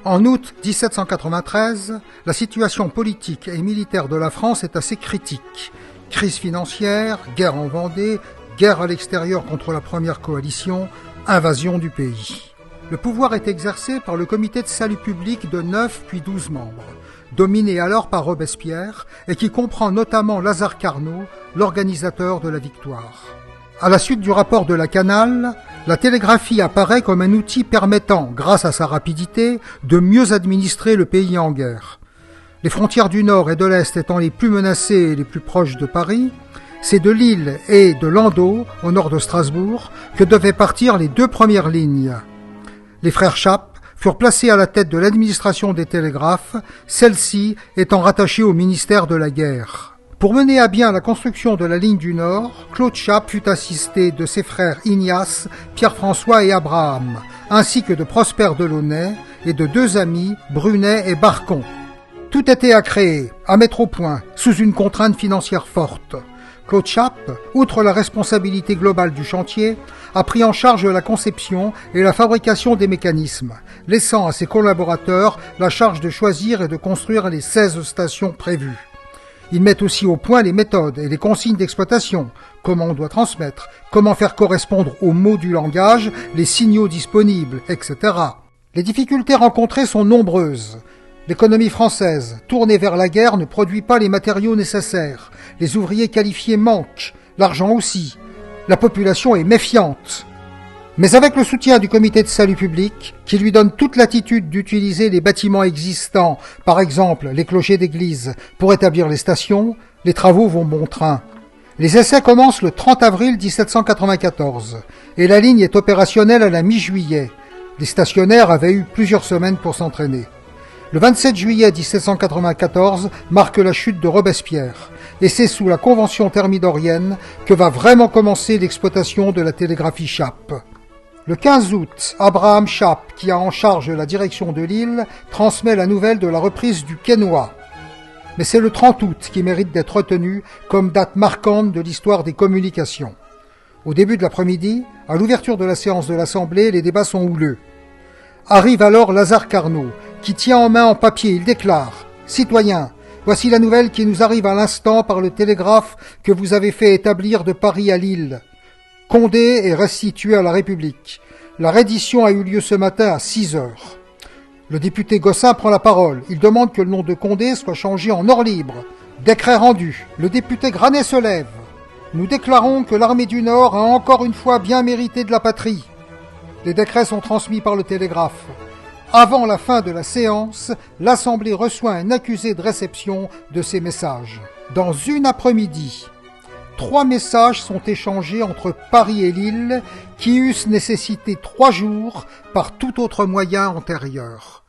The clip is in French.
En août 1793, la situation politique et militaire de la France est assez critique. Crise financière, guerre en Vendée, guerre à l'extérieur contre la première coalition, invasion du pays. Le pouvoir est exercé par le comité de salut public de 9 puis 12 membres, dominé alors par Robespierre et qui comprend notamment Lazare Carnot, l'organisateur de la victoire. À la suite du rapport de la Canale, la télégraphie apparaît comme un outil permettant, grâce à sa rapidité, de mieux administrer le pays en guerre. Les frontières du Nord et de l'Est étant les plus menacées et les plus proches de Paris, c'est de Lille et de Landau, au nord de Strasbourg, que devaient partir les deux premières lignes. Les frères Chappe furent placés à la tête de l'administration des télégraphes, celle-ci étant rattachée au ministère de la Guerre. Pour mener à bien la construction de la ligne du Nord, Claude Chappe fut assisté de ses frères Ignace, Pierre-François et Abraham, ainsi que de Prosper Delaunay et de deux amis, Brunet et Barcon. Tout était à créer, à mettre au point, sous une contrainte financière forte. Claude Chappe, outre la responsabilité globale du chantier, a pris en charge la conception et la fabrication des mécanismes, laissant à ses collaborateurs la charge de choisir et de construire les 16 stations prévues. Ils mettent aussi au point les méthodes et les consignes d'exploitation, comment on doit transmettre, comment faire correspondre aux mots du langage les signaux disponibles, etc. Les difficultés rencontrées sont nombreuses. L'économie française, tournée vers la guerre, ne produit pas les matériaux nécessaires. Les ouvriers qualifiés manquent, l'argent aussi. La population est méfiante. Mais avec le soutien du comité de salut public, qui lui donne toute latitude d'utiliser les bâtiments existants, par exemple les clochers d'église, pour établir les stations, les travaux vont bon train. Les essais commencent le 30 avril 1794, et la ligne est opérationnelle à la mi-juillet. Les stationnaires avaient eu plusieurs semaines pour s'entraîner. Le 27 juillet 1794 marque la chute de Robespierre, et c'est sous la Convention thermidorienne que va vraiment commencer l'exploitation de la télégraphie Chappe. Le 15 août, Abraham Chappe, qui a en charge la direction de l'île, transmet la nouvelle de la reprise du Quesnoy. Mais c'est le 30 août qui mérite d'être retenu comme date marquante de l'histoire des communications. Au début de l'après-midi, à l'ouverture de la séance de l'Assemblée, les débats sont houleux. Arrive alors Lazare Carnot, qui tient en main en papier, il déclare « Citoyens, voici la nouvelle qui nous arrive à l'instant par le télégraphe que vous avez fait établir de Paris à Lille. Condé est restitué à la République. La reddition a eu lieu ce matin à 6 heures. Le député Gossin prend la parole. Il demande que le nom de Condé soit changé en or libre. Décret rendu. Le député Granet se lève. Nous déclarons que l'armée du Nord a encore une fois bien mérité de la patrie. Les décrets sont transmis par le télégraphe. Avant la fin de la séance, l'Assemblée reçoit un accusé de réception de ces messages. Dans une après-midi, 3 messages sont échangés entre Paris et Lille qui eussent nécessité 3 jours par tout autre moyen antérieur.